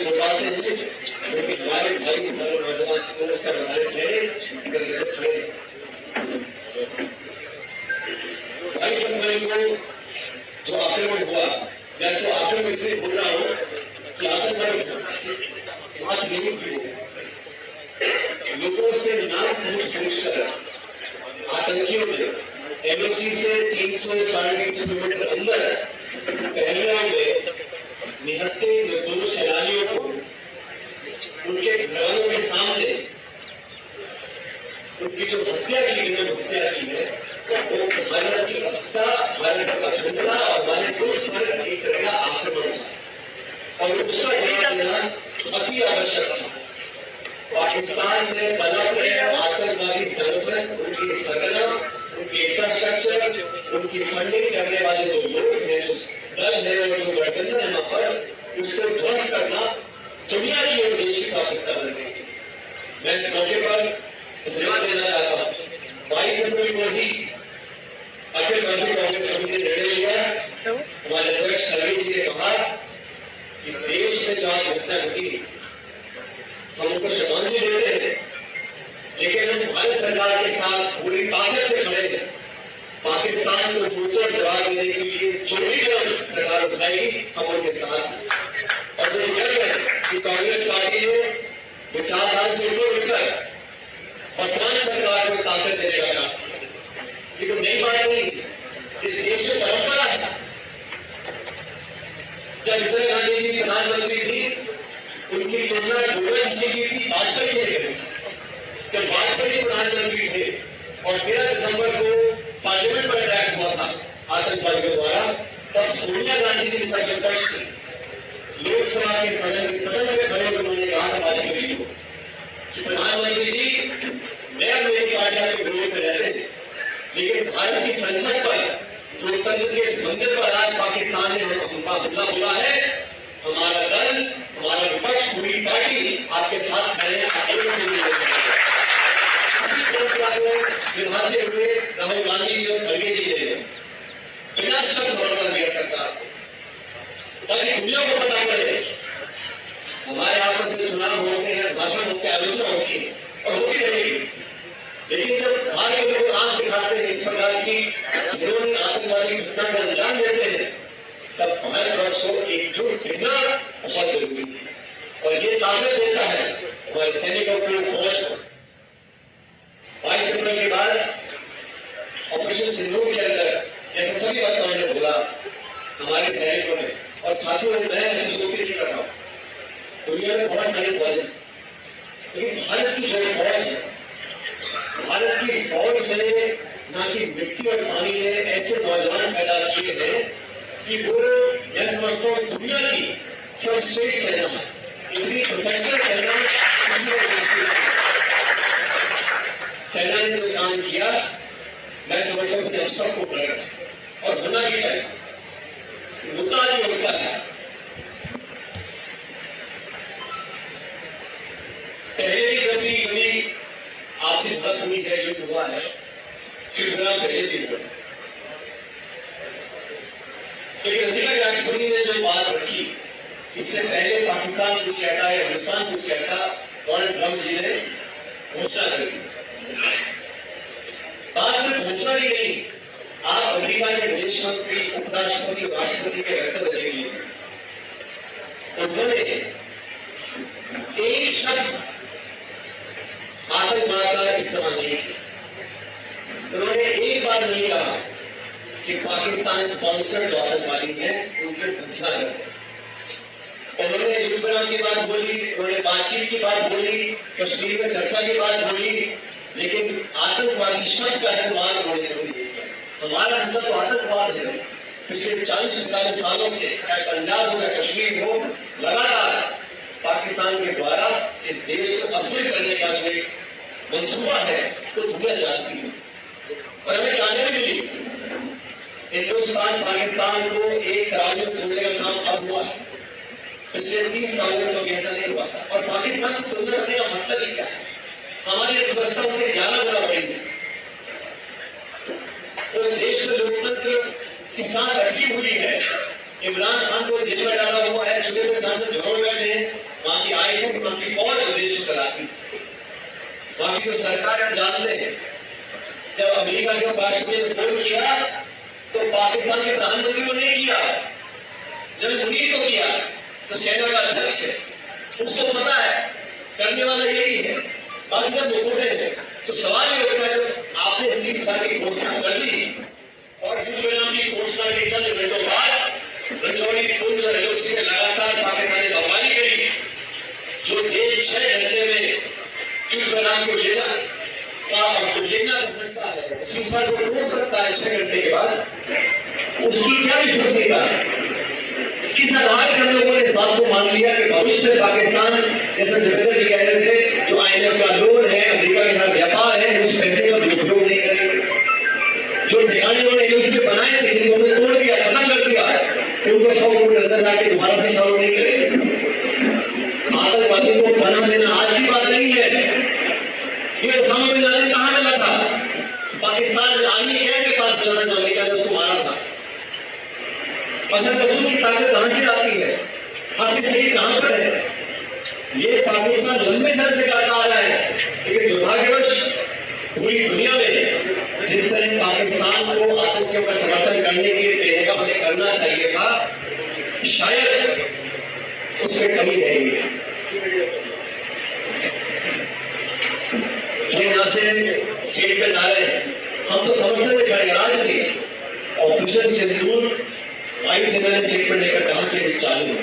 सुनवाते हैं क्योंकि हमारे भाई नौजवान उसका हमारे सहरे खड़े भाई संगठन को जो आक्रमण हुआ, मैं इसको आक्रमण इसलिए बोल रहा हूं कि आतंकवादी बात नहीं थी, वो लोगों से नाम पूछ कर आतंकियों ने एलओसी से 300-350 किलोमीटर अंदर पहलगाम में निहत्थे निर्दोष सैलानियों को उनके घरों के सामने उनकी जो हत्या की है वो भारत की अस्मिता, भारत की अखंडता और हमारे मुल्क पर एक तरह का आक्रमण था और उसका जवाब देना अति आवश्यक था। पाकिस्तान में पनप रहे आतंकवादी संगठन, उनकी सरगना, उनकी इंफ्रास्ट्रक्चर, उनकी फंडिंग करने वाले जो लोग हैं, जो दल है और जो गठबंधन है वहां पर, उसको ध्वस्त करना दुनिया की और देश की प्राथमिकता बन गई। मैं इस मौके पर धन्यवाद देना चाहता हूं 22 जनवरी को ही अखिल भारतीय कांग्रेस कमेटी ने निर्णय लिया, हमारे अध्यक्ष खड़गे जी ने कहा कि देश में जहां हत्या होती हम उनको श्रद्धांजलि देते हैं, लेकिन हम भारत सरकार के साथ पूरी ताकत से खड़े हैं। पाकिस्तान को मुंहतोड़ जवाब देने के लिए जो भी कदम सरकार उठाएगी हम उनके साथ हैं। और मुझे गर्व है कि कांग्रेस पार्टी ने विचारधारा से ऊपर उठकर वर्तमान सरकार को ताकत देने का काम किया। ये कोई नई बात नहीं, इस देश में परंपरा है। जब इंदिरा गांधी जी प्रधानमंत्री थी, उनकी तुलना डोगरा से की थी, वाजपेयी से करी थी। जब वाजपेयी प्रधानमंत्री थे और 13 दिसंबर को पार्लियामेंट पर अटैक हुआ था आतंकवादियों द्वारा, तब सोनिया गांधी जी तक विपक्ष थी। लोकसभा के सदन के पटल में खड़े होकर उन्होंने कहा था वाजपेयी जी को कि प्रधानमंत्री जी, मैं और मेरी पार्टी आपके विरोध में रहते थे, लेकिन भारत की संसद पर लोकतंत्र के इस मंदिर पर आज पाकिस्तान ने हमला बोला है। हमारा दल, हमारा विपक्ष, पूरी पार्टी आपके साथ खड़े हैं। इसी परंपरा को निभाते हुए राहुल गांधी जी और खड़गे जी ने बिना शर्त समर्थन दिया सरकार को, ताकि दुनिया को पता पड़े हमारे आपस में चुनाव होते हैं, भाषण होते हैं, आलोचना होती है और होती रहेगी, लेकिन जब बाहर के लोग आंख दिखाते हैं इस प्रकार की जिन्होंने आतंकवादी घटना को अंजाम देते हैं, तब भारतवर्ष को एकजुट रहना बहुत जरूरी है। और ये ताकत देता है हमारे सैनिकों को, फौज को। 22 सितंबर के बाद ऑपरेशन सिंदूर के अंदर जैसे सभी वक्ताओं ने बोला, हमारे सैनिकों ने, और साथियों मैं निष्ठोक्ति नहीं कर रहा हूं, दुनिया में बहुत सारी फौज है, लेकिन भारत की जो फौज है, भारत की फौज में ना कि मिट्टी और पानी ने ऐसे नौजवान पैदा किए हैं कि वो मैं समझता हूं दुनिया की सर्वश्रेष्ठ सेना है। इतनी प्रोफेशनल सेना सेना ने जो काम किया, मैं समझता हूं कि हम सबको डर है और होना भी चाहिए। मुद्दा नहीं होता है, पहले भी जब भी कभी आपसी मदद हुई है, युद्ध हुआ है, पहले भी हुआ, लेकिन अमेरिका के राष्ट्रपति ने जो बात रखी, इससे पहले पाकिस्तान कुछ कहता है, हिंदुस्तान कुछ कहता, डोनाल्ड ट्रंप जी ने घोषणा करी। बात सिर्फ घोषणा ही नहीं, आप अमेरिका के विदेश मंत्री, उपराष्ट्रपति, राष्ट्रपति के वक्तव्य देखिए, उन्होंने एक शब्द आतंकवाद का इस्तेमाल नहीं किया। उन्होंने एक बार नहीं कहा कि पाकिस्तान स्पॉन्सर्ड जो आतंकवादी हैं उनके घुसा करते। उन्होंने युद्ध विराम की बात बोली, उन्होंने बातचीत की बात बोली, कश्मीर में चर्चा की बात बोली, लेकिन आतंकवादी शब्द का इस्तेमाल उन्होंने कभी नहीं किया। हमारा अंदर तो आतंकवाद है, पिछले 40-45 सालों से, चाहे पंजाब हो चाहे कश्मीर हो, लगातार पाकिस्तान के द्वारा इस देश को अस्थिर करने का जो एक मंसूबा है तो दुनिया जानती है। और हमें कामयाबी मिली, हिंदुस्तान पाकिस्तान को एक करार में तोड़ने का काम अब हुआ है। पिछले 30 सालों में तो ऐसा नहीं हुआ था। और पाकिस्तान से तुलना करने का मतलब ही क्या है? हमारी अर्थव्यवस्था उनसे 11 गुना बढ़ी है। उस देश में लोकतंत्र की सांस अटकी हुई है। इमरान खान को जेल में डाला हुआ है, चुने में सांसद घरों में बैठे हैं, है कि वहां की फौज देश को चलाती है, वहां की जो सरकार है जानते हैं। जब अमेरिका के राष्ट्रपति ने फोन किया तो पाकिस्तान के प्रधानमंत्री को नहीं किया, जब मुनीर को किया तो सेना का अध्यक्ष है, उसको पता है करने वाला यही है, बाकी सब मुखोटे हैं। तो सवाल ये होता है जब आपने सीज़फायर की घोषणा कर दी और युद्ध विराम की घोषणा के चंद घंटों बाद रजौरी, पुंछ और एलओसी में लगातार पाकिस्तान ने बमबारी करी, जो देश 6 घंटे में युद्ध विराम को लेना कर सकता है, सीज़फायर को तोड़ सकता है 6 घंटे के बाद, उसकी क्या विश्वसनीयता है? किस आधार पर लोगों ने इस बात को मान लिया कि भविष्य में पाकिस्तान, जैसे निर्मला जी कह रहे थे, जो IMF का लोन है, अमेरिका के साथ व्यापार है, उस पैसे का दुरुपयोग नहीं करेंगे। जो ठिकाने उन्होंने एलओसी बनाए थे, जिनको उन्होंने तोड़ दिया, खत्म कर दिया, उनको 100 करोड़ अंदर जाके दोबारा से चालू नहीं करेंगे। आतंकवादियों को पनाह देना आज की बात नहीं है। ये ओसामा बिन लादेन कहां मिला था? पाकिस्तान आर्मी कैंप के पास मिला था, जो अमेरिका ने उसको मारा था। पसंद की ताकत कहां से आती है? हाथ सही कहां पर है? ये पाकिस्तान लंबे समय से करता आ रहा है, लेकिन दुर्भाग्यवश पूरी दुनिया में जिस तरह पाकिस्तान को आतंकियों का समर्थन करने के लिए देने का हमें करना चाहिए था, शायद उसमें कमी रह गई है। जो यहां से स्टेटमेंट आ रहे हैं, हम तो समर्थन में खड़े आज भी। ऑपरेशन सिंदूर वायुसेना ने स्टेटमेंट लेकर कहा कि अभी चालू है,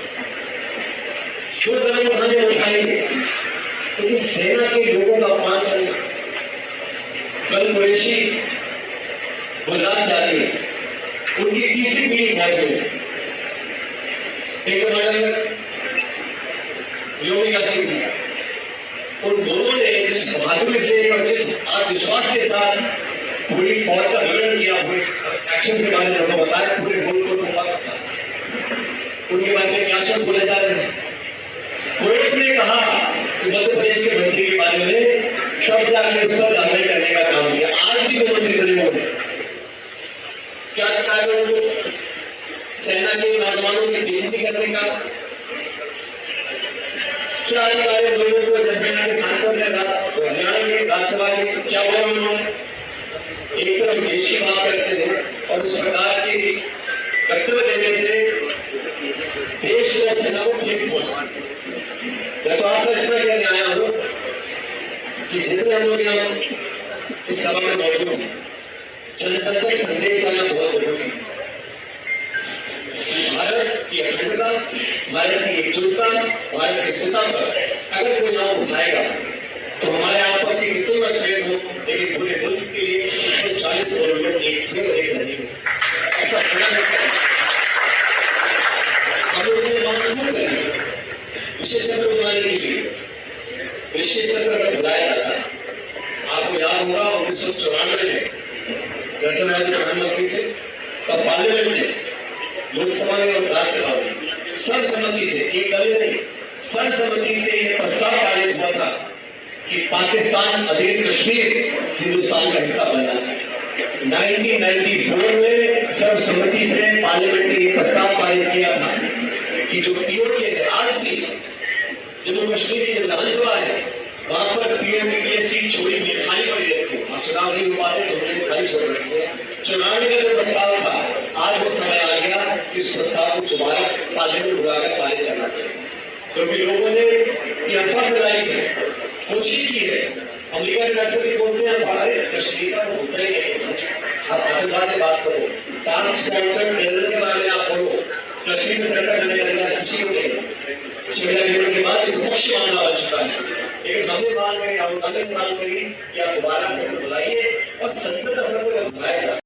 जो कदम उठाने उठाएंगे, लेकिन सेना के लोगों का अपमान करना। कल कुरैशी गुजरात से आती है, उनकी तीसरी पीढ़ी फौज में, एक कमांडर योगिका सिंह जी, उन दोनों ने जिस बहादुरी से और जिस आत्मविश्वास के साथ पूरी फौज का विवरण किया, पूरे एक्शन के बारे में उनको बताया, पूरे मुल्क को उनके बारे में क्या शब्द बोले जा रहे हैं। कोर्ट ने कहा कि मध्य प्रदेश के मंत्री के बारे में तब जाके इस पर दाखिल करने का काम किया। आज भी वो मंत्री बने हुए हैं, क्या करता है उनको? सेना के नौजवानों की बेइज्जती करने का क्या अधिकार है लोगों को? हरियाणा के सांसद है, हरियाणा के राज्यसभा के, क्या बोला उन्होंने? एक तरफ देश की बात करते थे और उस प्रकार के वक्तव्य देने से देश और सेना को ठेस पहुंचाने। मैं तो आपसे इतना कहने आया हूं कि जितने हम लोग यहाँ इस सभा में मौजूद हैं, जन-जन तक संदेश जाना बहुत जरूरी है। भारत की अखंडता, भारत की एकजुटता, भारत की सत्ता पर अगर कोई नाम उठाएगा तो हमारे आपस की कितने मतभेद हो, लेकिन पूरे मुल्क के लिए 140 करोड़ लोग एक थे और एक रहेंगे, ऐसा होना चाहिए। हम लोगों ने बात क्यों करी? विशेष सत्र बुलाने के लिए विशेष सत्र अगर बुलाया जाता, आपको याद होगा 1994 में नरसिम्हा राव जी प्रधानमंत्री थे, तब पार्लियामेंट ने, लोकसभा में और राज्यसभा में सर्वसम्मति से, एक दल नहीं, सर्वसम्मति से यह प्रस्ताव पारित हुआ था कि पाकिस्तान अधिकृत कश्मीर हिंदुस्तान का हिस्सा बनना चाहिए। 1994 में सर्वसम्मति से पार्लियामेंट ने यह प्रस्ताव पारित किया था कि जो पीओके है, आज भी जम्मू कश्मीर की जो विधानसभा है, वहां पर पीओके के लिए सीट छोड़ी हुई खाली पड़ी रहती है। अब चुनाव नहीं हो पाते तो उन्होंने खाली छोड़ रखी है। चुनाव का जो प्रस्ताव था, आज वो समय आ गया इस प्रस्ताव को दोबारा पार्लियामेंट बुलाकर पारित करना पड़ेगा, क्योंकि लोगों ने ये अफवाह फैलाई है, कोशिश की है। अमेरिका के राष्ट्रपति बोलते हैं भारत कश्मीर का तो होता ही नहीं। आप आतंकवाद की बात करो, पाक स्पॉन्सर्ड टेरर के बारे में आप बोलो, कश्मीर में चर्चा करने का अधिकार किसी को नहीं। शिमला एग्रीमेंट के बाद एक पक्ष मामला बन चुका है, लेकिन हमने मांग करी, राहुल गांधी ने मांग करी कि आप दोबारा सत्र बुलाइए और संसद का सत्र बुलाया जाए।